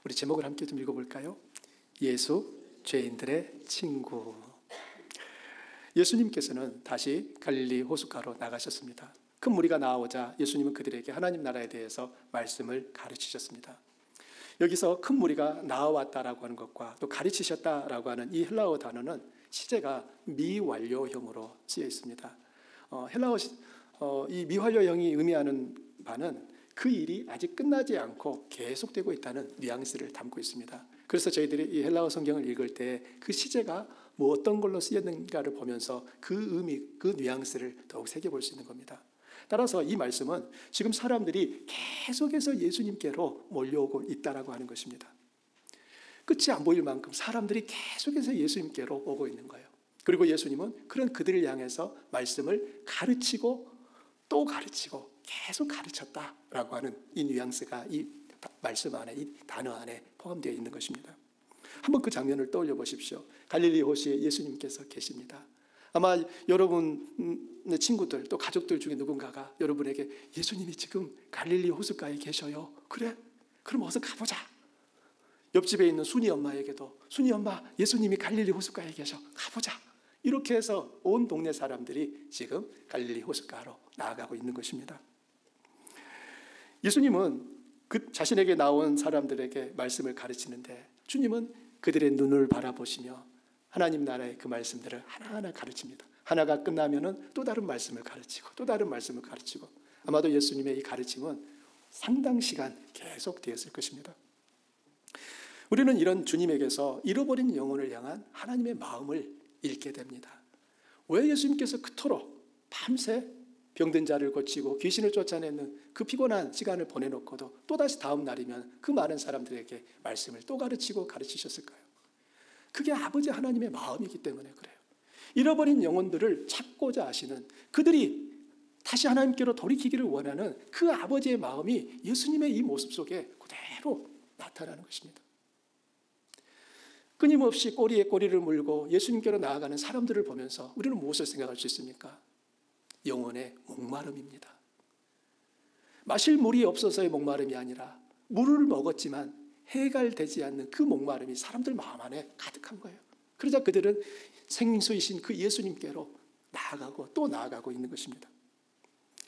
우리 제목을 함께 좀 읽어볼까요? 예수, 죄인들의 친구. 예수님께서는 다시 갈릴리 호숫가로 나가셨습니다. 큰 무리가 나오자 예수님은 그들에게 하나님 나라에 대해서 말씀을 가르치셨습니다. 여기서 큰 무리가 나와왔다라고 하는 것과 또 가르치셨다라고 하는 이 헬라어 단어는 시제가 미완료형으로 쓰여 있습니다. 이 미완료형이 의미하는 바는 그 일이 아직 끝나지 않고 계속되고 있다는 뉘앙스를 담고 있습니다. 그래서 저희들이 이 헬라어 성경을 읽을 때 그 시제가 뭐 어떤 걸로 쓰였는가를 보면서 그 의미, 그 뉘앙스를 더욱 새겨볼 수 있는 겁니다. 따라서 이 말씀은 지금 사람들이 계속해서 예수님께로 몰려오고 있다라고 하는 것입니다. 끝이 안 보일 만큼 사람들이 계속해서 예수님께로 오고 있는 거예요. 그리고 예수님은 그런 그들을 향해서 말씀을 가르치고 또 가르치고 계속 가르쳤다라고 하는 이 뉘앙스가 이 말씀 안에, 이 단어 안에 포함되어 있는 것입니다. 한번 그 장면을 떠올려 보십시오. 갈릴리 호수에 예수님께서 계십니다. 아마 여러분의 친구들 또 가족들 중에 누군가가 여러분에게 예수님이 지금 갈릴리 호숫가에 계셔요. 그래? 그럼 어서 가보자. 옆집에 있는 순이 엄마에게도 순이 엄마, 예수님이 갈릴리 호숫가에 계셔. 가보자. 이렇게 해서 온 동네 사람들이 지금 갈릴리 호숫가로 나아가고 있는 것입니다. 예수님은 그 자신에게 나온 사람들에게 말씀을 가르치는데 주님은 그들의 눈을 바라보시며 하나님 나라의 그 말씀들을 하나하나 가르칩니다. 하나가 끝나면은 또 다른 말씀을 가르치고 또 다른 말씀을 가르치고 아마도 예수님의 이 가르침은 상당 시간 계속되었을 것입니다. 우리는 이런 주님에게서 잃어버린 영혼을 향한 하나님의 마음을 읽게 됩니다. 왜 예수님께서 그토록 밤새 병든 자를 고치고 귀신을 쫓아내는 그 피곤한 시간을 보내놓고도 또다시 다음 날이면 그 많은 사람들에게 말씀을 또 가르치셨을까요? 그게 아버지 하나님의 마음이기 때문에 그래요. 잃어버린 영혼들을 찾고자 하시는 그들이 다시 하나님께로 돌이키기를 원하는 그 아버지의 마음이 예수님의 이 모습 속에 그대로 나타나는 것입니다. 끊임없이 꼬리에 꼬리를 물고 예수님께로 나아가는 사람들을 보면서 우리는 무엇을 생각할 수 있습니까? 영혼의 목마름입니다. 마실 물이 없어서의 목마름이 아니라 물을 먹었지만 해갈되지 않는 그 목마름이 사람들 마음 안에 가득한 거예요. 그러자 그들은 생수이신 그 예수님께로 나아가고 또 나아가고 있는 것입니다.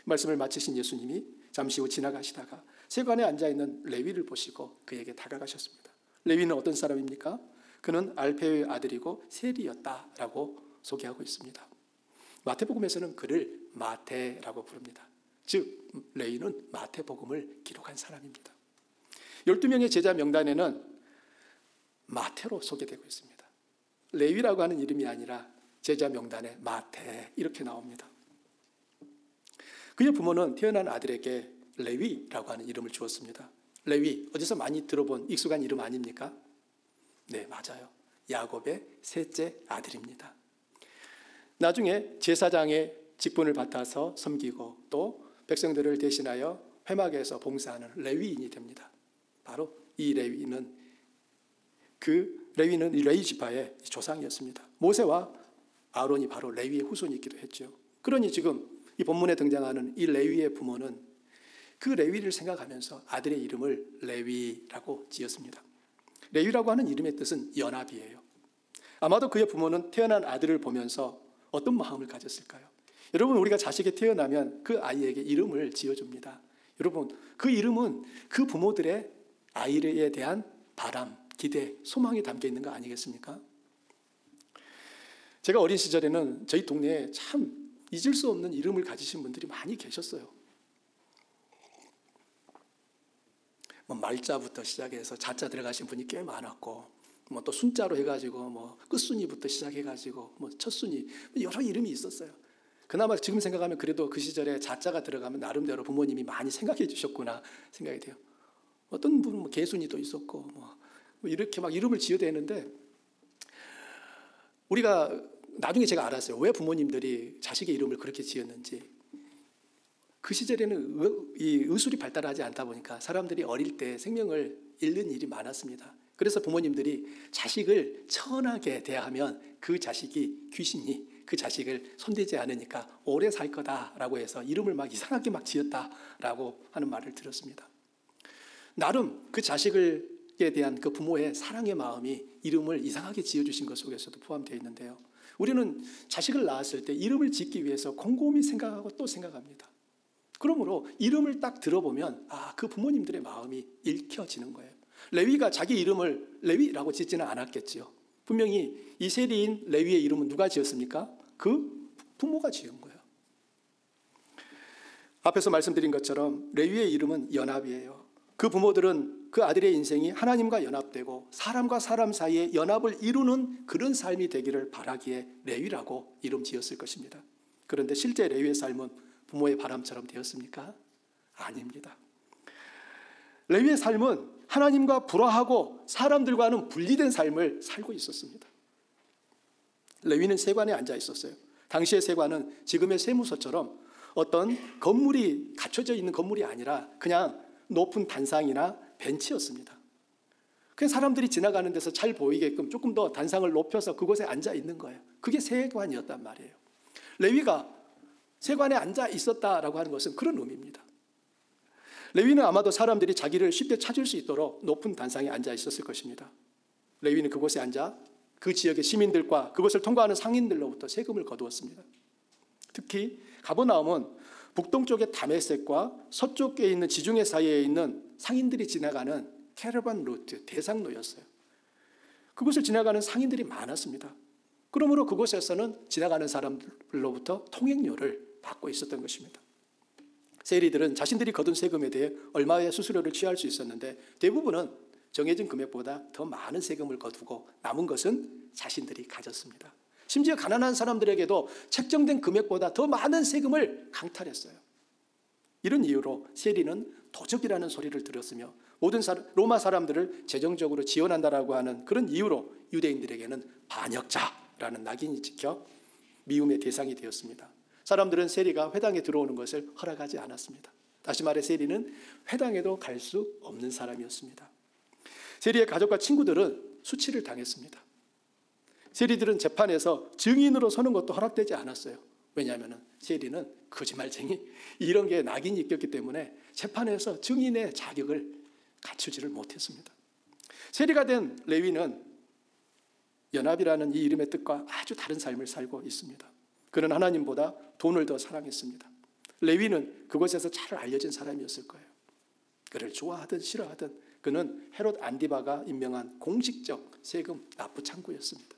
말씀을 마치신 예수님이 잠시 후 지나가시다가 세관에 앉아있는 레위를 보시고 그에게 다가가셨습니다. 레위는 어떤 사람입니까? 그는 알페의 아들이고 세리였다라고 소개하고 있습니다. 마태복음에서는 그를 마태라고 부릅니다. 즉 레위는 마태복음을 기록한 사람입니다. 12명의 제자 명단에는 마태로 소개되고 있습니다. 레위라고 하는 이름이 아니라 제자 명단에 마태 이렇게 나옵니다. 그의 부모는 태어난 아들에게 레위라고 하는 이름을 주었습니다. 레위, 어디서 많이 들어본 익숙한 이름 아닙니까? 네, 맞아요. 야곱의 셋째 아들입니다. 나중에 제사장의 직분을 맡아서 섬기고 또 백성들을 대신하여 회막에서 봉사하는 레위인이 됩니다. 바로 이 레위는 레위 지파의 조상이었습니다. 모세와 아론이 바로 레위의 후손이기도 했죠. 그러니 지금 이 본문에 등장하는 이 레위의 부모는 그 레위를 생각하면서 아들의 이름을 레위라고 지었습니다. 레위라고 하는 이름의 뜻은 연합이에요. 아마도 그의 부모는 태어난 아들을 보면서 어떤 마음을 가졌을까요? 여러분, 우리가 자식이 태어나면 그 아이에게 이름을 지어줍니다. 여러분, 그 이름은 그 부모들의 아이에 대한 바람, 기대, 소망이 담겨 있는 거 아니겠습니까? 제가 어린 시절에는 저희 동네에 참 잊을 수 없는 이름을 가지신 분들이 많이 계셨어요. 말자부터 시작해서 자자 들어가신 분이 꽤 많았고 또 순자로 해가지고 끝순이부터 시작해가지고 첫순이 여러 이름이 있었어요. 그나마 지금 생각하면 그래도 그 시절에 자자가 들어가면 나름대로 부모님이 많이 생각해 주셨구나 생각이 돼요. 어떤 분은 개순이도 있었고 이렇게 막 이름을 지어대는데 우리가 나중에 제가 알았어요. 왜 부모님들이 자식의 이름을 그렇게 지었는지. 그 시절에는 이 의술이 발달하지 않다 보니까 사람들이 어릴 때 생명을 잃는 일이 많았습니다. 그래서 부모님들이 자식을 천하게 대하면 그 자식이 귀신이 그 자식을 손대지 않으니까 오래 살 거다라고 해서 이름을 막 이상하게 막 지었다라고 하는 말을 들었습니다. 나름 그 자식을 자식에 대한 그 부모의 사랑의 마음이 이름을 이상하게 지어주신 것 속에서도 포함되어 있는데요. 우리는 자식을 낳았을 때 이름을 짓기 위해서 곰곰이 생각하고 또 생각합니다. 그러므로 이름을 딱 들어보면 그 부모님들의 마음이 읽혀지는 거예요. 레위가 자기 이름을 레위라고 짓지는 않았겠지요. 분명히 이 세리인 레위의 이름은 누가 지었습니까? 그 부모가 지은 거예요. 앞에서 말씀드린 것처럼 레위의 이름은 연합이에요. 그 부모들은 그 아들의 인생이 하나님과 연합되고 사람과 사람 사이에 연합을 이루는 그런 삶이 되기를 바라기에 레위라고 이름 지었을 것입니다. 그런데 실제 레위의 삶은 부모의 바람처럼 되었습니까? 아닙니다. 레위의 삶은 하나님과 불화하고 사람들과는 분리된 삶을 살고 있었습니다. 레위는 세관에 앉아 있었어요. 당시의 세관은 지금의 세무서처럼 어떤 건물이 갖춰져 있는 건물이 아니라 그냥 높은 단상이나 벤치였습니다. 그냥 사람들이 지나가는 데서 잘 보이게끔 조금 더 단상을 높여서 그곳에 앉아 있는 거예요. 그게 세관이었단 말이에요. 레위가 세관에 앉아 있었다라고 하는 것은 그런 의미입니다. 레위는 아마도 사람들이 자기를 쉽게 찾을 수 있도록 높은 단상에 앉아 있었을 것입니다. 레위는 그곳에 앉아 그 지역의 시민들과 그것을 통과하는 상인들로부터 세금을 거두었습니다. 특히 가버나움은 북동쪽의 다메섹과 서쪽에 있는 지중해 사이에 있는 상인들이 지나가는 캐러반 루트, 대상로였어요. 그곳을 지나가는 상인들이 많았습니다. 그러므로 그곳에서는 지나가는 사람들로부터 통행료를 받고 있었던 것입니다. 세리들은 자신들이 거둔 세금에 대해 얼마의 수수료를 취할 수 있었는데 대부분은 정해진 금액보다 더 많은 세금을 거두고 남은 것은 자신들이 가졌습니다. 심지어 가난한 사람들에게도 책정된 금액보다 더 많은 세금을 강탈했어요. 이런 이유로 세리는 도적이라는 소리를 들었으며 모든 로마 사람들을 재정적으로 지원한다라고 하는 그런 이유로 유대인들에게는 반역자라는 낙인이 찍혀 미움의 대상이 되었습니다. 사람들은 세리가 회당에 들어오는 것을 허락하지 않았습니다. 다시 말해 세리는 회당에도 갈 수 없는 사람이었습니다. 세리의 가족과 친구들은 수치를 당했습니다. 세리들은 재판에서 증인으로 서는 것도 허락되지 않았어요. 왜냐하면 세리는 거짓말쟁이, 이런 게 낙인이 있겼기 때문에 재판에서 증인의 자격을 갖추지를 못했습니다. 세리가 된 레위는 연합이라는 이 이름의 뜻과 아주 다른 삶을 살고 있습니다. 그는 하나님보다 돈을 더 사랑했습니다. 레위는 그곳에서 잘 알려진 사람이었을 거예요. 그를 좋아하든 싫어하든 그는 헤롯 안디바가 임명한 공식적 세금 납부 창구였습니다.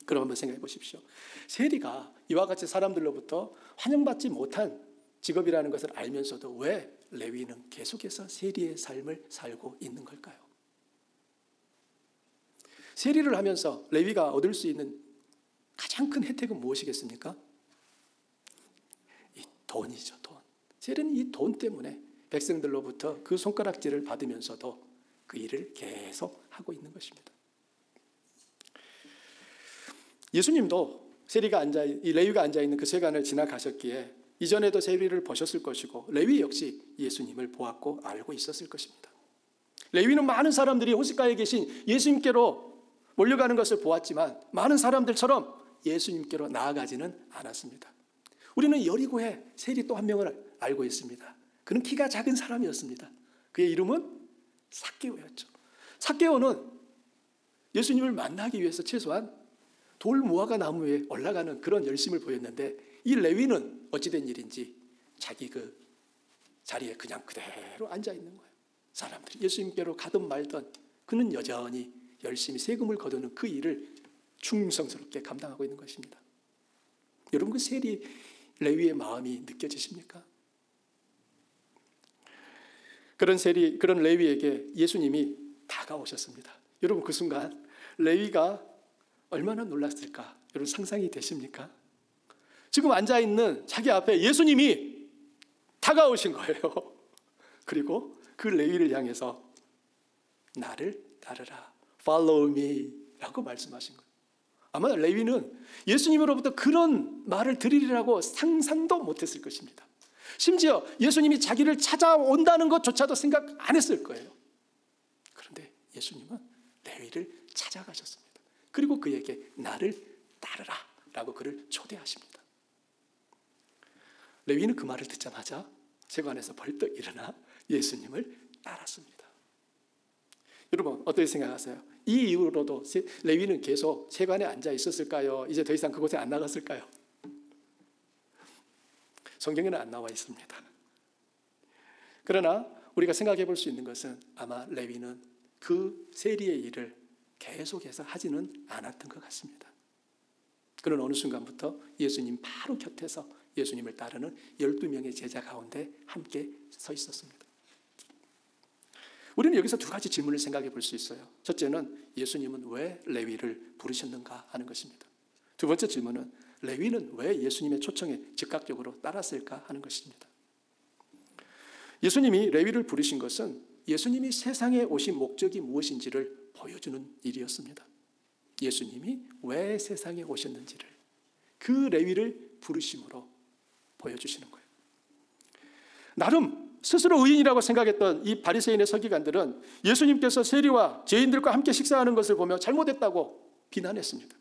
그럼 한번 생각해 보십시오. 세리가 이와 같이 사람들로부터 환영받지 못한 직업이라는 것을 알면서도 왜 레위는 계속해서 세리의 삶을 살고 있는 걸까요? 세리를 하면서 레위가 얻을 수 있는 가장 큰 혜택은 무엇이겠습니까? 이 돈이죠, 돈. 세리는 이 돈 때문에 백성들로부터 그 손가락질을 받으면서도 그 일을 계속 하고 있는 것입니다. 예수님도 이 레위가 앉아있는 그 세관을 지나가셨기에 이전에도 세리를 보셨을 것이고 레위 역시 예수님을 보았고 알고 있었을 것입니다. 레위는 많은 사람들이 호숫가에 계신 예수님께로 몰려가는 것을 보았지만 많은 사람들처럼 예수님께로 나아가지는 않았습니다. 우리는 여리고에 세리 또 한 명을 알고 있습니다. 그는 키가 작은 사람이었습니다. 그의 이름은 삭개오였죠. 삭개오는 예수님을 만나기 위해서 최소한 돌 무화과 나무 위에 올라가는 그런 열심을 보였는데 이 레위는 어찌된 일인지 자기 그 자리에 그냥 그대로 앉아 있는 거예요. 사람들이 예수님께로 가든 말든 그는 여전히 열심히 세금을 거두는 그 일을 충성스럽게 감당하고 있는 것입니다. 여러분 그 세리 레위의 마음이 느껴지십니까? 그런 레위에게 예수님이 다가오셨습니다. 여러분 그 순간 레위가 얼마나 놀랐을까? 여러분 상상이 되십니까? 지금 앉아있는 자기 앞에 예수님이 다가오신 거예요. 그리고 그 레위를 향해서 나를 따르라, follow me 라고 말씀하신 거예요. 아마 레위는 예수님으로부터 그런 말을 들으리라고 상상도 못했을 것입니다. 심지어 예수님이 자기를 찾아온다는 것조차도 생각 안 했을 거예요. 그런데 예수님은 레위를 찾아가셨습니다. 그리고 그에게 나를 따르라 라고 그를 초대하십니다. 레위는 그 말을 듣자마자 세관에서 벌떡 일어나 예수님을 따랐습니다. 여러분 어떻게 생각하세요? 이 이후로도 레위는 계속 세관에 앉아 있었을까요? 이제 더 이상 그곳에 안 나갔을까요? 성경에는 안 나와 있습니다. 그러나 우리가 생각해 볼 수 있는 것은 아마 레위는 그 세리의 일을 계속해서 하지는 않았던 것 같습니다. 그는 어느 순간부터 예수님 바로 곁에서 예수님을 따르는 12명의 제자 가운데 함께 서 있었습니다. 우리는 여기서 두 가지 질문을 생각해 볼 수 있어요. 첫째는 예수님은 왜 레위를 부르셨는가 하는 것입니다. 두 번째 질문은 레위는 왜 예수님의 초청에 즉각적으로 따랐을까 하는 것입니다. 예수님이 레위를 부르신 것은 예수님이 세상에 오신 목적이 무엇인지를 보여주는 일이었습니다. 예수님이 왜 세상에 오셨는지를 그 레위를 부르심으로 보여주시는 거예요. 나름 스스로 의인이라고 생각했던 이 바리새인의 서기관들은 예수님께서 세리와 죄인들과 함께 식사하는 것을 보며 잘못했다고 비난했습니다.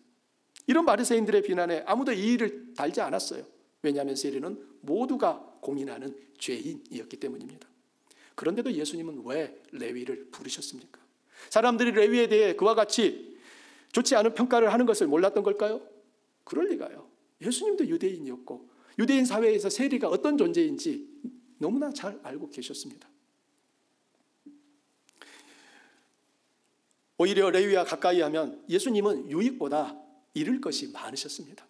이런 바리새인들의 비난에 아무도 이의를 달지 않았어요. 왜냐하면 세리는 모두가 공인하는 죄인이었기 때문입니다. 그런데도 예수님은 왜 레위를 부르셨습니까? 사람들이 레위에 대해 그와 같이 좋지 않은 평가를 하는 것을 몰랐던 걸까요? 그럴 리가요. 예수님도 유대인이었고 유대인 사회에서 세리가 어떤 존재인지 너무나 잘 알고 계셨습니다. 오히려 레위와 가까이 하면 예수님은 유익보다 잃을 것이 많으셨습니다.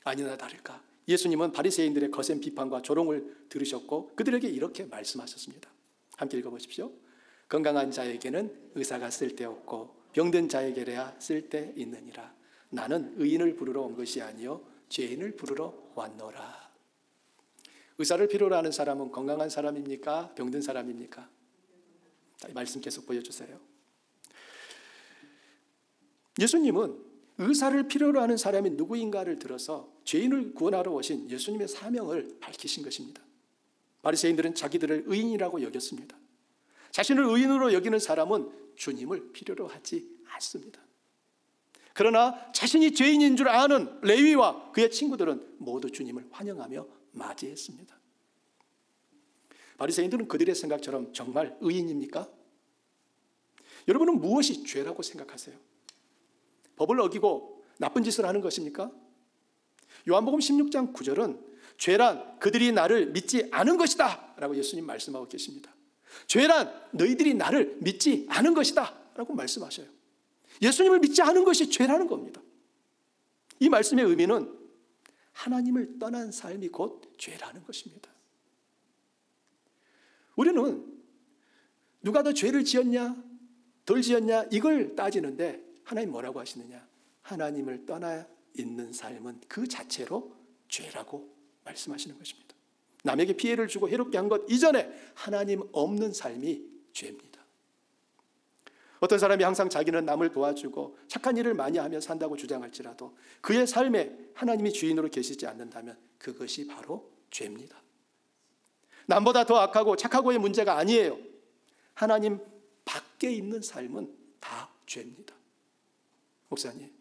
아니나 다를까 예수님은 바리새인들의 거센 비판과 조롱을 들으셨고 그들에게 이렇게 말씀하셨습니다. 함께 읽어보십시오. 건강한 자에게는 의사가 쓸데없고 병든 자에게야 쓸데있느니라. 나는 의인을 부르러 온 것이 아니요 죄인을 부르러 왔노라. 의사를 필요로 하는 사람은 건강한 사람입니까? 병든 사람입니까? 이 말씀 계속 보여주세요. 예수님은 의사를 필요로 하는 사람이 누구인가를 들어서 죄인을 구원하러 오신 예수님의 사명을 밝히신 것입니다. 바리새인들은 자기들을 의인이라고 여겼습니다. 자신을 의인으로 여기는 사람은 주님을 필요로 하지 않습니다. 그러나 자신이 죄인인 줄 아는 레위와 그의 친구들은 모두 주님을 환영하며 맞이했습니다. 바리새인들은 그들의 생각처럼 정말 의인입니까? 여러분은 무엇이 죄라고 생각하세요? 법을 어기고 나쁜 짓을 하는 것입니까? 요한복음 16장 9절은 죄란 그들이 나를 믿지 않은 것이다 라고 예수님 말씀하고 계십니다. 죄란 너희들이 나를 믿지 않은 것이다 라고 말씀하셔요. 예수님을 믿지 않은 것이 죄라는 겁니다. 이 말씀의 의미는 하나님을 떠난 삶이 곧 죄라는 것입니다. 우리는 누가 더 죄를 지었냐 덜 지었냐 이걸 따지는데 하나님 뭐라고 하시느냐? 하나님을 떠나 있는 삶은 그 자체로 죄라고 말씀하시는 것입니다. 남에게 피해를 주고 해롭게 한 것 이전에 하나님 없는 삶이 죄입니다. 어떤 사람이 항상 자기는 남을 도와주고 착한 일을 많이 하며 산다고 주장할지라도 그의 삶에 하나님이 주인으로 계시지 않는다면 그것이 바로 죄입니다. 남보다 더 악하고 착하고의 문제가 아니에요. 하나님 밖에 있는 삶은 다 죄입니다. 목사님,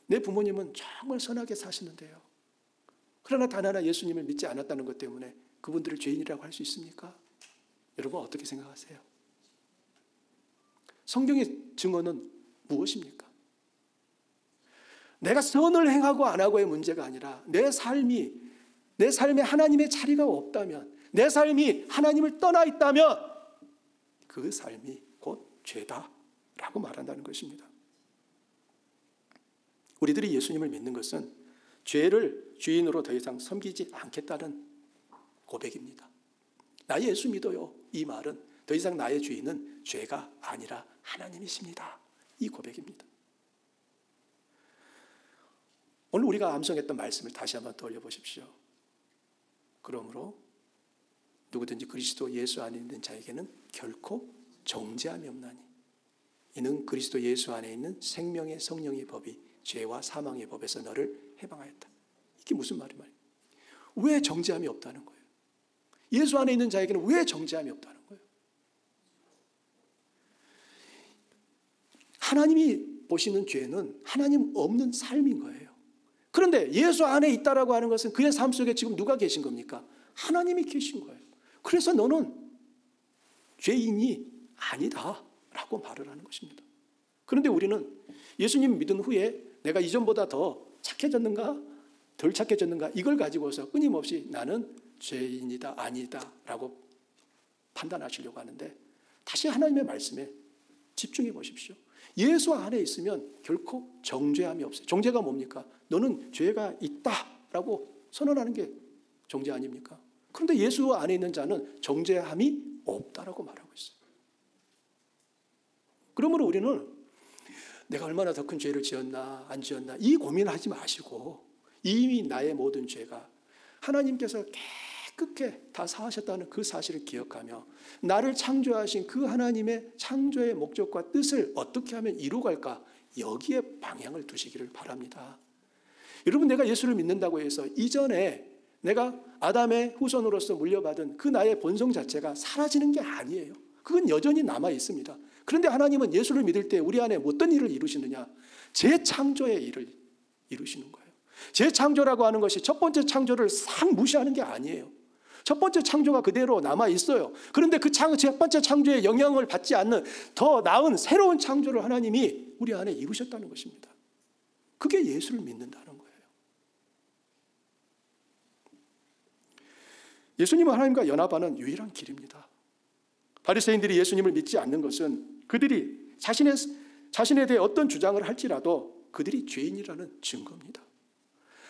내 부모님은 정말 선하게 사시는데요. 그러나 단 하나 예수님을 믿지 않았다는 것 때문에 그분들을 죄인이라고 할 수 있습니까? 여러분 어떻게 생각하세요? 성경의 증언은 무엇입니까? 내가 선을 행하고 안 하고의 문제가 아니라 내 삶에 하나님의 자리가 없다면, 내 삶이 하나님을 떠나 있다면 그 삶이 곧 죄다라고 말한다는 것입니다. 우리들이 예수님을 믿는 것은 죄를 주인으로 더 이상 섬기지 않겠다는 고백입니다. 나 예수 믿어요. 이 말은 더 이상 나의 주인은 죄가 아니라 하나님이십니다. 이 고백입니다. 오늘 우리가 암송했던 말씀을 다시 한번 떠올려 보십시오. 그러므로 누구든지 그리스도 예수 안에 있는 자에게는 결코 정죄함이 없나니 이는 그리스도 예수 안에 있는 생명의 성령의 법이 죄와 사망의 법에서 너를 해방하였다. 이게 무슨 말이에요? 왜 정죄함이 없다는 거예요? 예수 안에 있는 자에게는 왜 정죄함이 없다는 거예요? 하나님이 보시는 죄는 하나님 없는 삶인 거예요. 그런데 예수 안에 있다라고 하는 것은 그의 삶 속에 지금 누가 계신 겁니까? 하나님이 계신 거예요. 그래서 너는 죄인이 아니다라고 라고 말을 하는 것입니다. 그런데 우리는 예수님 믿은 후에 내가 이전보다 더 착해졌는가 덜 착해졌는가 이걸 가지고서 끊임없이 나는 죄인이다 아니다 라고 판단하시려고 하는데, 다시 하나님의 말씀에 집중해 보십시오. 예수 안에 있으면 결코 정죄함이 없어요. 정죄가 뭡니까? 너는 죄가 있다라고 선언하는 게 정죄 아닙니까? 그런데 예수 안에 있는 자는 정죄함이 없다라고 말하고 있어요. 그러므로 우리는 내가 얼마나 더 큰 죄를 지었나 안 지었나 이 고민하지 마시고, 이미 나의 모든 죄가 하나님께서 깨끗게 다 사하셨다는 그 사실을 기억하며 나를 창조하신 그 하나님의 창조의 목적과 뜻을 어떻게 하면 이루어갈까, 여기에 방향을 두시기를 바랍니다. 여러분, 내가 예수를 믿는다고 해서 이전에 내가 아담의 후손으로서 물려받은 그 나의 본성 자체가 사라지는 게 아니에요. 그건 여전히 남아 있습니다. 그런데 하나님은 예수를 믿을 때 우리 안에 어떤 일을 이루시느냐? 재창조의 일을 이루시는 거예요. 재창조라고 하는 것이 첫 번째 창조를 싹 무시하는 게 아니에요. 첫 번째 창조가 그대로 남아 있어요. 그런데 그 첫 번째 창조의 영향을 받지 않는 더 나은 새로운 창조를 하나님이 우리 안에 이루셨다는 것입니다. 그게 예수를 믿는다는 거예요. 예수님은 하나님과 연합하는 유일한 길입니다. 바리새인들이 예수님을 믿지 않는 것은 그들이 자신에 대해 어떤 주장을 할지라도 그들이 죄인이라는 증거입니다.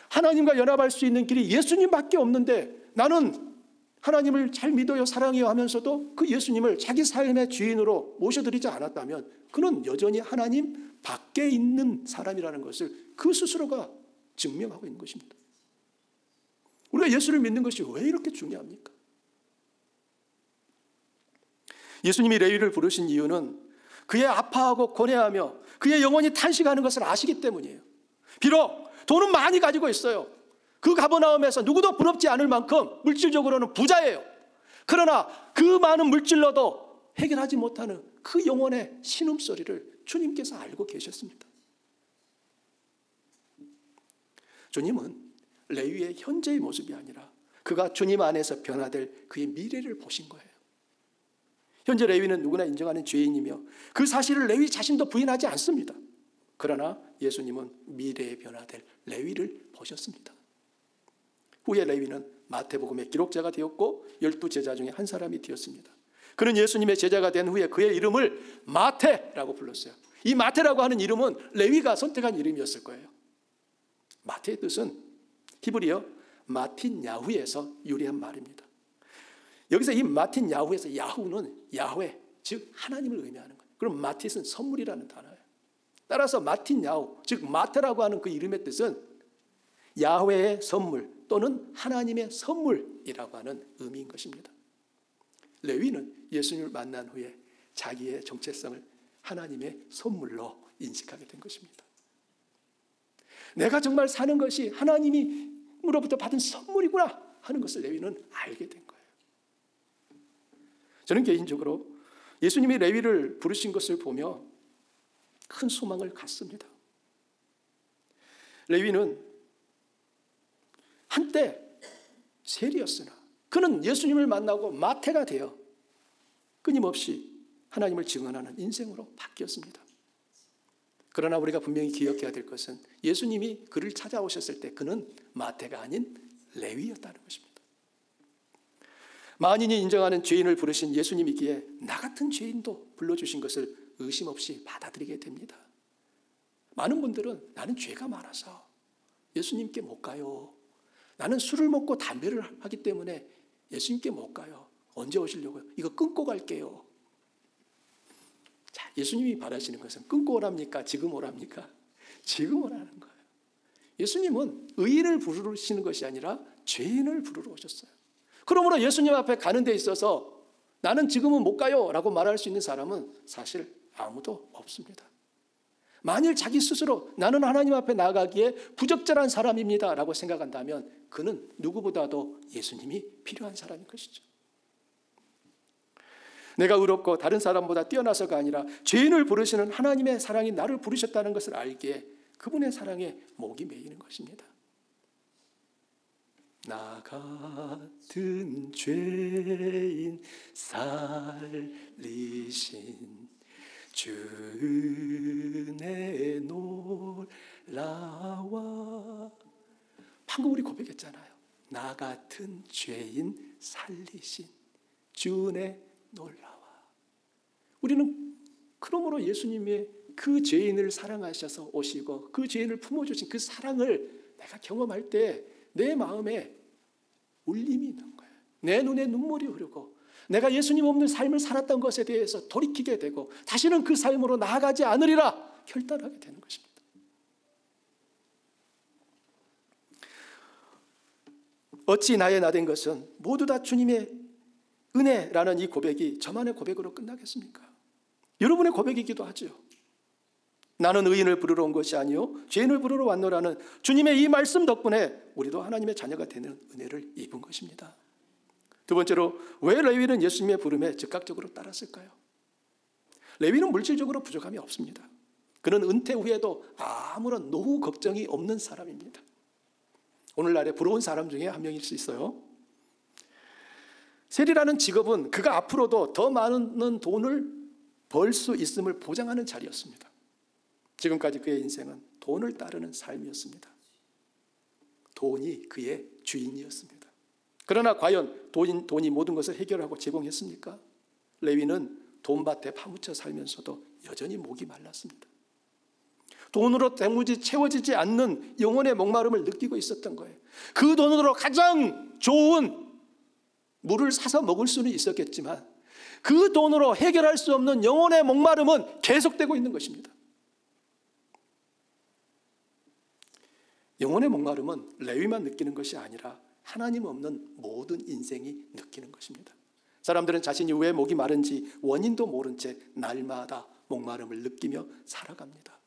하나님과 연합할 수 있는 길이 예수님밖에 없는데 나는 하나님을 잘 믿어요 사랑해요 하면서도 그 예수님을 자기 삶의 주인으로 모셔드리지 않았다면 그는 여전히 하나님 밖에 있는 사람이라는 것을 그 스스로가 증명하고 있는 것입니다. 우리가 예수를 믿는 것이 왜 이렇게 중요합니까? 예수님이 레위를 부르신 이유는 그의 아파하고 고뇌하며 그의 영혼이 탄식하는 것을 아시기 때문이에요. 비록 돈은 많이 가지고 있어요. 그 가버나움에서 누구도 부럽지 않을 만큼 물질적으로는 부자예요. 그러나 그 많은 물질로도 해결하지 못하는 그 영혼의 신음소리를 주님께서 알고 계셨습니다. 주님은 레위의 현재의 모습이 아니라 그가 주님 안에서 변화될 그의 미래를 보신 거예요. 현재 레위는 누구나 인정하는 죄인이며 그 사실을 레위 자신도 부인하지 않습니다. 그러나 예수님은 미래에 변화될 레위를 보셨습니다. 후에 레위는 마태복음의 기록자가 되었고 12제자 중에 한 사람이 되었습니다. 그는 예수님의 제자가 된 후에 그의 이름을 마태라고 불렀어요. 이 마태라고 하는 이름은 레위가 선택한 이름이었을 거예요. 마태의 뜻은 히브리어 마틴 야후에서 유래한 말입니다. 여기서 이 마틴 야후에서 야후는 야훼, 즉 하나님을 의미하는 거예요. 그럼 마틴은 선물이라는 단어예요. 따라서 마틴 야후, 즉 마태라고 하는 그 이름의 뜻은 야훼의 선물 또는 하나님의 선물이라고 하는 의미인 것입니다. 레위는 예수님을 만난 후에 자기의 정체성을 하나님의 선물로 인식하게 된 것입니다. 내가 정말 사는 것이 하나님으로부터 받은 선물이구나 하는 것을 레위는 알게 된 거예요. 저는 개인적으로 예수님이 레위를 부르신 것을 보며 큰 소망을 갖습니다. 레위는 한때 세리였으나 그는 예수님을 만나고 마태가 되어 끊임없이 하나님을 증언하는 인생으로 바뀌었습니다. 그러나 우리가 분명히 기억해야 될 것은 예수님이 그를 찾아오셨을 때 그는 마태가 아닌 레위였다는 것입니다. 만인이 인정하는 죄인을 부르신 예수님이기에 나 같은 죄인도 불러주신 것을 의심 없이 받아들이게 됩니다. 많은 분들은 나는 죄가 많아서 예수님께 못 가요. 나는 술을 먹고 담배를 하기 때문에 예수님께 못 가요. 언제 오시려고요? 이거 끊고 갈게요. 자, 예수님이 바라시는 것은 끊고 오랍니까? 지금 오랍니까? 지금 오라는 거예요. 예수님은 의인을 부르시는 것이 아니라 죄인을 부르러 오셨어요. 그러므로 예수님 앞에 가는 데 있어서 나는 지금은 못 가요 라고 말할 수 있는 사람은 사실 아무도 없습니다. 만일 자기 스스로 나는 하나님 앞에 나아가기에 부적절한 사람입니다 라고 생각한다면 그는 누구보다도 예수님이 필요한 사람인 것이죠. 내가 의롭고 다른 사람보다 뛰어나서가 아니라 죄인을 부르시는 하나님의 사랑이 나를 부르셨다는 것을 알기에 그분의 사랑에 목이 메이는 것입니다. 나 같은 죄인 살리신 주 은혜 놀라와. 방금 우리 고백했잖아요. 나 같은 죄인 살리신 주 은혜 놀라와. 우리는 그러므로 예수님의 그 죄인을 사랑하셔서 오시고 그 죄인을 품어주신 그 사랑을 내가 경험할 때 내 마음에 울림이 있는 거예요. 내 눈에 눈물이 흐르고 내가 예수님 없는 삶을 살았던 것에 대해서 돌이키게 되고 다시는 그 삶으로 나아가지 않으리라 결단하게 되는 것입니다. 어찌 나의 나 된 것은 모두 다 주님의 은혜라는 이 고백이 저만의 고백으로 끝나겠습니까? 여러분의 고백이기도 하죠. 나는 의인을 부르러 온 것이 아니요 죄인을 부르러 왔노라는 주님의 이 말씀 덕분에 우리도 하나님의 자녀가 되는 은혜를 입은 것입니다. 두 번째로, 왜 레위는 예수님의 부름에 즉각적으로 따랐을까요? 레위는 물질적으로 부족함이 없습니다. 그는 은퇴 후에도 아무런 노후 걱정이 없는 사람입니다. 오늘날에 부러운 사람 중에 한 명일 수 있어요. 세리라는 직업은 그가 앞으로도 더 많은 돈을 벌 수 있음을 보장하는 자리였습니다. 지금까지 그의 인생은 돈을 따르는 삶이었습니다. 돈이 그의 주인이었습니다. 그러나 과연 돈이 모든 것을 해결하고 제공했습니까? 레위는 돈밭에 파묻혀 살면서도 여전히 목이 말랐습니다. 돈으로 도무지 채워지지 않는 영혼의 목마름을 느끼고 있었던 거예요. 그 돈으로 가장 좋은 물을 사서 먹을 수는 있었겠지만 그 돈으로 해결할 수 없는 영혼의 목마름은 계속되고 있는 것입니다. 영혼의 목마름은 레위만 느끼는 것이 아니라 하나님 없는 모든 인생이 느끼는 것입니다. 사람들은 자신이 왜 목이 마른지 원인도 모른 채 날마다 목마름을 느끼며 살아갑니다.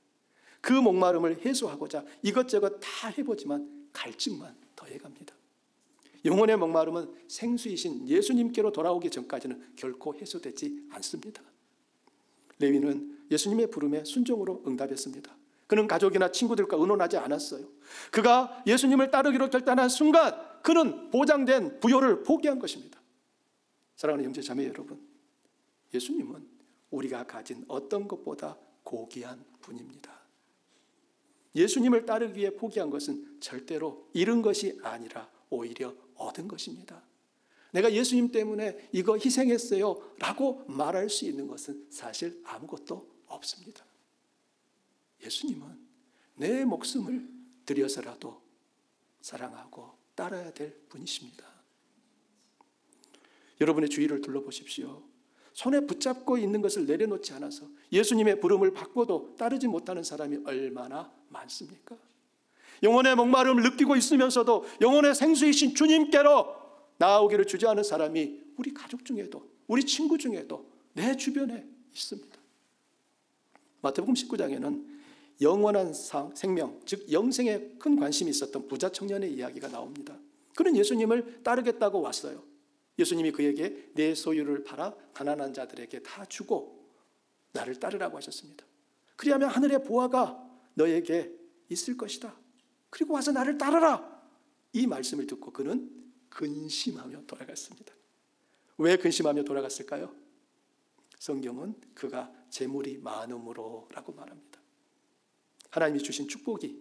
그 목마름을 해소하고자 이것저것 다 해보지만 갈증만 더해갑니다. 영혼의 목마름은 생수이신 예수님께로 돌아오기 전까지는 결코 해소되지 않습니다. 레위는 예수님의 부름에 순종으로 응답했습니다. 그는 가족이나 친구들과 의논하지 않았어요. 그가 예수님을 따르기로 결단한 순간 그는 보장된 부요를 포기한 것입니다. 사랑하는 형제 자매 여러분, 예수님은 우리가 가진 어떤 것보다 고귀한 분입니다. 예수님을 따르기 위해 포기한 것은 절대로 잃은 것이 아니라 오히려 얻은 것입니다. 내가 예수님 때문에 이거 희생했어요 라고 말할 수 있는 것은 사실 아무것도 없습니다. 예수님은 내 목숨을 들여서라도 사랑하고 따라야 될 분이십니다. 여러분의 주위를 둘러보십시오. 손에 붙잡고 있는 것을 내려놓지 않아서 예수님의 부름을 받고도 따르지 못하는 사람이 얼마나 많습니까? 영혼의 목마름을 느끼고 있으면서도 영혼의 생수이신 주님께로 나아오기를 주저하는 사람이 우리 가족 중에도 우리 친구 중에도 내 주변에 있습니다. 마태복음 19장에는 영원한 생명, 즉 영생에 큰 관심이 있었던 부자 청년의 이야기가 나옵니다. 그는 예수님을 따르겠다고 왔어요. 예수님이 그에게 내 소유를 팔아 가난한 자들에게 다 주고 나를 따르라고 하셨습니다. 그리하면 하늘의 보화가 너에게 있을 것이다. 그리고 와서 나를 따르라. 이 말씀을 듣고 그는 근심하며 돌아갔습니다. 왜 근심하며 돌아갔을까요? 성경은 그가 재물이 많음으로라고 말합니다. 하나님이 주신 축복이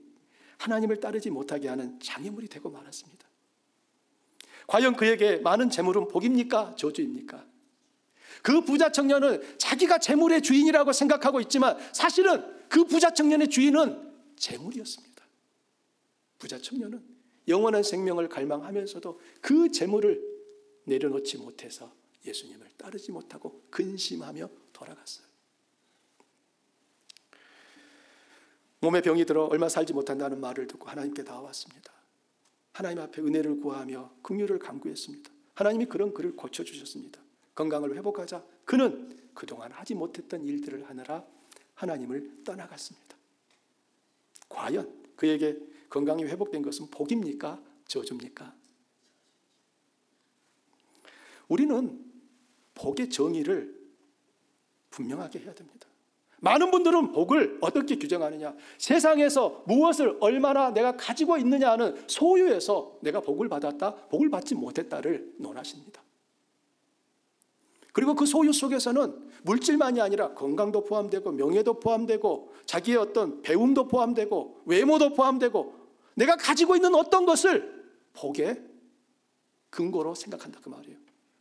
하나님을 따르지 못하게 하는 장애물이 되고 말았습니다. 과연 그에게 많은 재물은 복입니까? 저주입니까? 그 부자 청년은 자기가 재물의 주인이라고 생각하고 있지만 사실은 그 부자 청년의 주인은 재물이었습니다. 부자 청년은 영원한 생명을 갈망하면서도 그 재물을 내려놓지 못해서 예수님을 따르지 못하고 근심하며 돌아갔어요. 몸에 병이 들어 얼마 살지 못한다는 말을 듣고 하나님께 나아왔습니다. 하나님 앞에 은혜를 구하며 긍휼을 간구했습니다. 하나님이 그런 그를 고쳐주셨습니다. 건강을 회복하자 그는 그동안 하지 못했던 일들을 하느라 하나님을 떠나갔습니다. 과연 그에게 건강이 회복된 것은 복입니까? 저주입니까? 우리는 복의 정의를 분명하게 해야 됩니다. 많은 분들은 복을 어떻게 규정하느냐? 세상에서 무엇을 얼마나 내가 가지고 있느냐 하는 소유에서 내가 복을 받았다, 복을 받지 못했다를 논하십니다. 그리고 그 소유 속에서는 물질만이 아니라 건강도 포함되고 명예도 포함되고 자기의 어떤 배움도 포함되고 외모도 포함되고 내가 가지고 있는 어떤 것을 복의 근거로 생각한다 그 말이에요.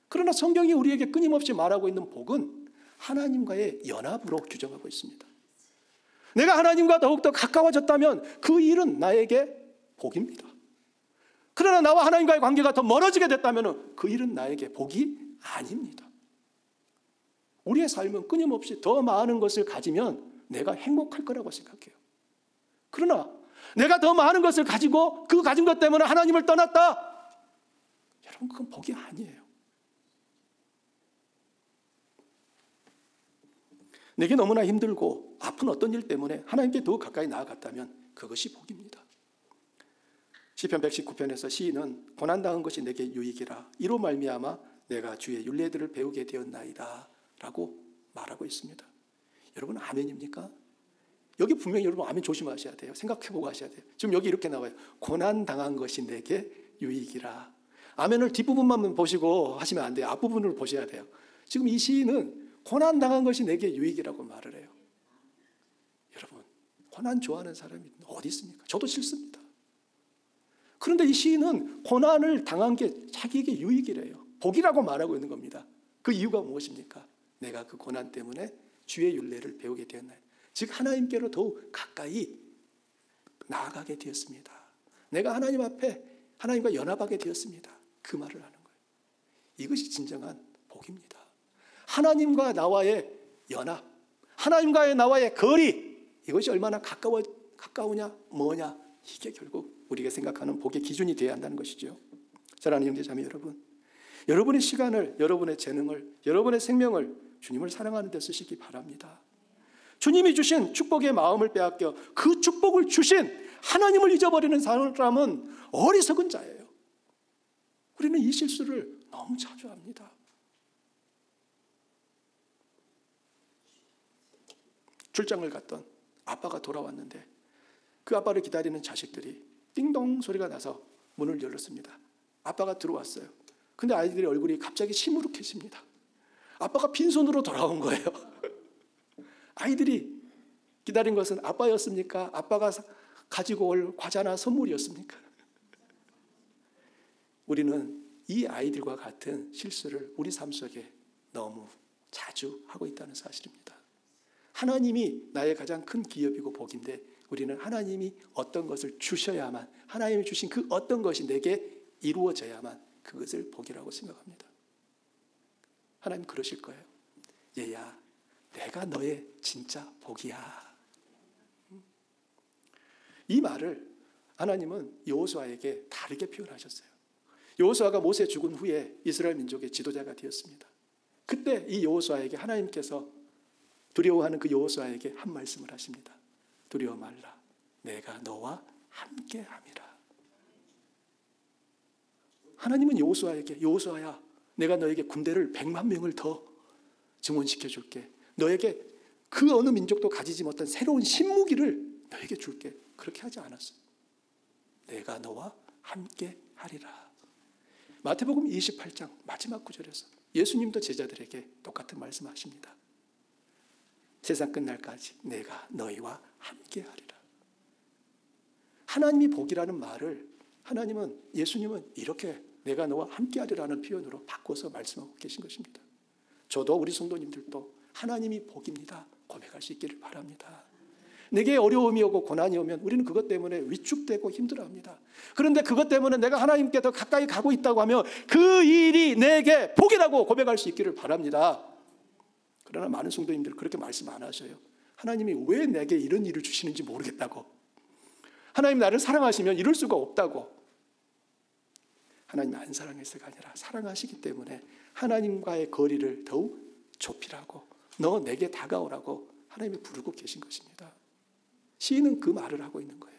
그러나 성경이 우리에게 끊임없이 말하고 있는 복은 하나님과의 연합으로 규정하고 있습니다. 내가 하나님과 더욱더 가까워졌다면 그 일은 나에게 복입니다. 그러나 나와 하나님과의 관계가 더 멀어지게 됐다면 그 일은 나에게 복이 아닙니다. 우리의 삶은 끊임없이 더 많은 것을 가지면 내가 행복할 거라고 생각해요. 그러나 내가 더 많은 것을 가지고 그 가진 것 때문에 하나님을 떠났다. 여러분, 그건 복이 아니에요. 내게 너무나 힘들고 아픈 어떤 일 때문에 하나님께 더 가까이 나아갔다면 그것이 복입니다. 시편 119편에서 시인은 고난당한 것이 내게 유익이라 이로 말미암아 내가 주의 율례들을 배우게 되었나이다 라고 말하고 있습니다. 여러분, 아멘입니까? 여기 분명히 여러분 아멘 조심하셔야 돼요. 생각해보고 하셔야 돼요. 지금 여기 이렇게 나와요. 고난당한 것이 내게 유익이라. 아멘을 뒷부분만 보시고 하시면 안 돼요. 앞부분을 보셔야 돼요. 지금 이 시인은 고난당한 것이 내게 유익이라고 말을 해요. 여러분, 고난 좋아하는 사람이 어디 있습니까? 저도 싫습니다. 그런데 이 시인은 고난을 당한 게 자기에게 유익이래요. 복이라고 말하고 있는 겁니다. 그 이유가 무엇입니까? 내가 그 고난 때문에 주의 율례를 배우게 되었나요? 즉 하나님께로 더욱 가까이 나아가게 되었습니다. 내가 하나님 앞에 하나님과 연합하게 되었습니다. 그 말을 하는 거예요. 이것이 진정한 복입니다. 하나님과 나와의 연합, 하나님과의 나와의 거리, 이것이 얼마나 가까우냐 뭐냐, 이게 결국 우리가 생각하는 복의 기준이 되어야 한다는 것이죠. 사랑하는 형제자매 여러분, 여러분의 시간을, 여러분의 재능을, 여러분의 생명을 주님을 사랑하는 데 쓰시기 바랍니다. 주님이 주신 축복의 마음을 빼앗겨 그 축복을 주신 하나님을 잊어버리는 사람은 어리석은 자예요. 우리는 이 실수를 너무 자주 합니다. 출장을 갔던 아빠가 돌아왔는데 그 아빠를 기다리는 자식들이 띵동 소리가 나서 문을 열었습니다. 아빠가 들어왔어요. 근데 아이들의 얼굴이 갑자기 시무룩해집니다. 아빠가 빈손으로 돌아온 거예요. 아이들이 기다린 것은 아빠였습니까? 아빠가 가지고 올 과자나 선물이었습니까? 우리는 이 아이들과 같은 실수를 우리 삶 속에 너무 자주 하고 있다는 사실입니다. 하나님이 나의 가장 큰 기업이고 복인데 우리는 하나님이 어떤 것을 주셔야만, 하나님이 주신 그 어떤 것이 내게 이루어져야만 그것을 복이라고 생각합니다. 하나님 그러실 거예요. 얘야, 내가 너의 진짜 복이야. 이 말을 하나님은 여호수아에게 다르게 표현하셨어요. 여호수아가 모세 죽은 후에 이스라엘 민족의 지도자가 되었습니다. 그때 이 여호수아에게 하나님께서 두려워하는 그 여호수아에게 한 말씀을 하십니다. 두려워 말라. 내가 너와 함께함이라. 하나님은 여호수아에게, 여호수아야, 내가 너에게 군대를 100만 명을 더 증원시켜 줄게. 너에게 그 어느 민족도 가지지 못한 새로운 신무기를 너에게 줄게. 그렇게 하지 않았어. 내가 너와 함께하리라. 마태복음 28장 마지막 구절에서 예수님도 제자들에게 똑같은 말씀하십니다. 세상 끝날까지 내가 너희와 함께하리라. 하나님이 복이라는 말을 예수님은 이렇게 내가 너와 함께하리라는 표현으로 바꿔서 말씀하고 계신 것입니다. 저도 우리 성도님들도 하나님이 복입니다 고백할 수 있기를 바랍니다. 내게 어려움이 오고 고난이 오면 우리는 그것 때문에 위축되고 힘들어합니다. 그런데 그것 때문에 내가 하나님께 더 가까이 가고 있다고 하면 그 일이 내게 복이라고 고백할 수 있기를 바랍니다. 그러나 많은 성도님들 그렇게 말씀 안 하셔요. 하나님이 왜 내게 이런 일을 주시는지 모르겠다고. 하나님 나를 사랑하시면 이럴 수가 없다고. 하나님 안 사랑해서가 아니라 사랑하시기 때문에 하나님과의 거리를 더욱 좁히라고, 너 내게 다가오라고 하나님이 부르고 계신 것입니다. 시인은 그 말을 하고 있는 거예요.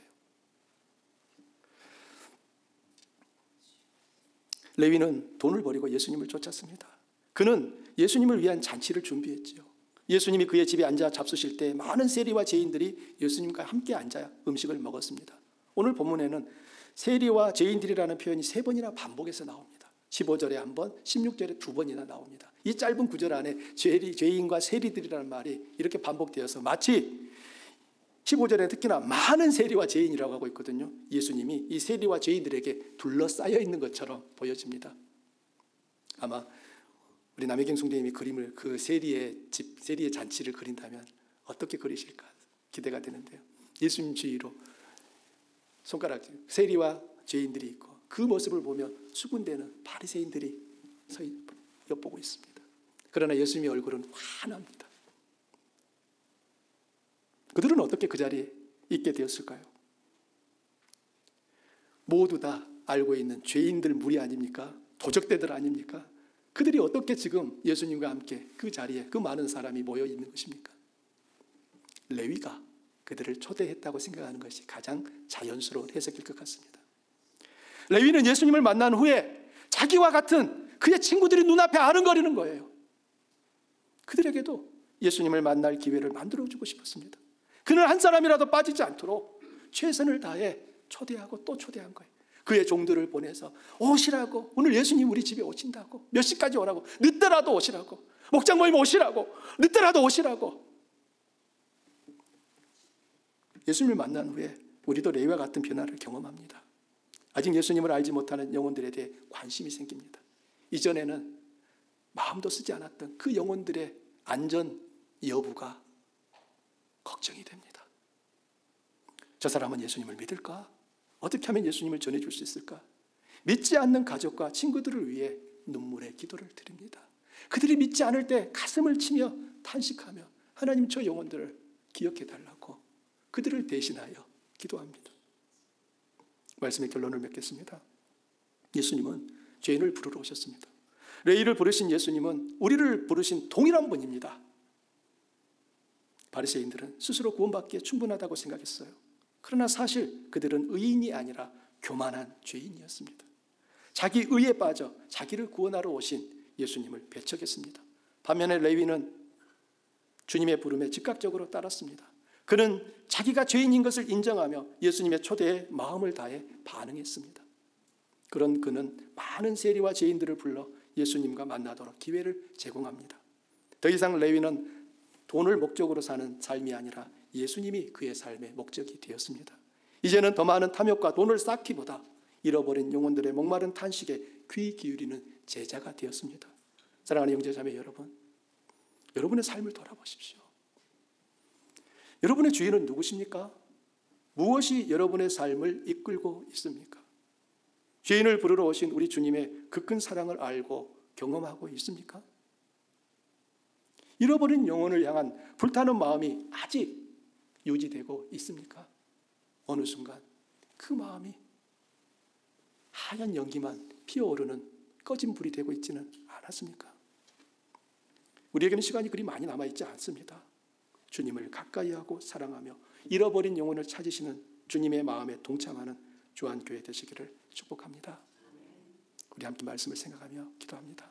레위는 돈을 버리고 예수님을 쫓았습니다. 그는 예수님을 위한 잔치를 준비했지요. 예수님이 그의 집에 앉아 잡수실 때 많은 세리와 죄인들이 예수님과 함께 앉아 음식을 먹었습니다. 오늘 본문에는 세리와 죄인들이라는 표현이 3번이나 반복해서 나옵니다. 15절에 한 번, 16절에 두 번이나 나옵니다. 이 짧은 구절 안에 죄인과 세리들이라는 말이 이렇게 반복되어서 마치 15절에 특히나 많은 세리와 죄인이라고 하고 있거든요. 예수님이 이 세리와 죄인들에게 둘러싸여 있는 것처럼 보여집니다. 아마 우리 남혜경 총장님이 그림을 그 세리의 잔치를 그린다면 어떻게 그리실까 기대가 되는데요. 예수님 주위로 손가락 세리와 죄인들이 있고 그 모습을 보면 수군대는 바리새인들이 서 엿보고 있습니다. 그러나 예수님의 얼굴은 환합니다. 그들은 어떻게 그 자리에 있게 되었을까요? 모두 다 알고 있는 죄인들 무리 아닙니까? 도적대들 아닙니까? 그들이 어떻게 지금 예수님과 함께 그 자리에 그 많은 사람이 모여 있는 것입니까? 레위가 그들을 초대했다고 생각하는 것이 가장 자연스러운 해석일 것 같습니다. 레위는 예수님을 만난 후에 자기와 같은 그의 친구들이 눈앞에 아른거리는 거예요. 그들에게도 예수님을 만날 기회를 만들어주고 싶었습니다. 그는 한 사람이라도 빠지지 않도록 최선을 다해 초대하고 또 초대한 거예요. 그의 종들을 보내서 오시라고, 오늘 예수님 우리 집에 오신다고, 몇 시까지 오라고, 늦더라도 오시라고, 목장 모임 오시라고, 늦더라도 오시라고. 예수님을 만난 후에 우리도 레위와 같은 변화를 경험합니다. 아직 예수님을 알지 못하는 영혼들에 대해 관심이 생깁니다. 이전에는 마음도 쓰지 않았던 그 영혼들의 안전 여부가 걱정이 됩니다. 저 사람은 예수님을 믿을까? 어떻게 하면 예수님을 전해줄 수 있을까? 믿지 않는 가족과 친구들을 위해 눈물의 기도를 드립니다. 그들이 믿지 않을 때 가슴을 치며 탄식하며 하나님 저 영혼들을 기억해 달라고 그들을 대신하여 기도합니다. 말씀의 결론을 맺겠습니다. 예수님은 죄인을 부르러 오셨습니다. 레위를 부르신 예수님은 우리를 부르신 동일한 분입니다. 바리새인들은 스스로 구원받기에 충분하다고 생각했어요. 그러나 사실 그들은 의인이 아니라 교만한 죄인이었습니다. 자기 의에 빠져 자기를 구원하러 오신 예수님을 배척했습니다. 반면에 레위는 주님의 부름에 즉각적으로 따랐습니다. 그는 자기가 죄인인 것을 인정하며 예수님의 초대에 마음을 다해 반응했습니다. 그런 그는 많은 세리와 죄인들을 불러 예수님과 만나도록 기회를 제공합니다. 더 이상 레위는 돈을 목적으로 사는 삶이 아니라 예수님이 그의 삶의 목적이 되었습니다. 이제는 더 많은 탐욕과 돈을 쌓기보다 잃어버린 영혼들의 목마른 탄식에 귀 기울이는 제자가 되었습니다. 사랑하는 형제자매 여러분, 여러분의 삶을 돌아보십시오. 여러분의 주인은 누구십니까? 무엇이 여러분의 삶을 이끌고 있습니까? 죄인을 부르러 오신 우리 주님의 그 큰 사랑을 알고 경험하고 있습니까? 잃어버린 영혼을 향한 불타는 마음이 아직 유지되고 있습니까? 어느 순간 그 마음이 하얀 연기만 피어오르는 꺼진 불이 되고 있지는 않았습니까? 우리에게는 시간이 그리 많이 남아있지 않습니다. 주님을 가까이 하고 사랑하며 잃어버린 영혼을 찾으시는 주님의 마음에 동참하는 주안교회 되시기를 축복합니다. 우리 함께 말씀을 생각하며 기도합니다.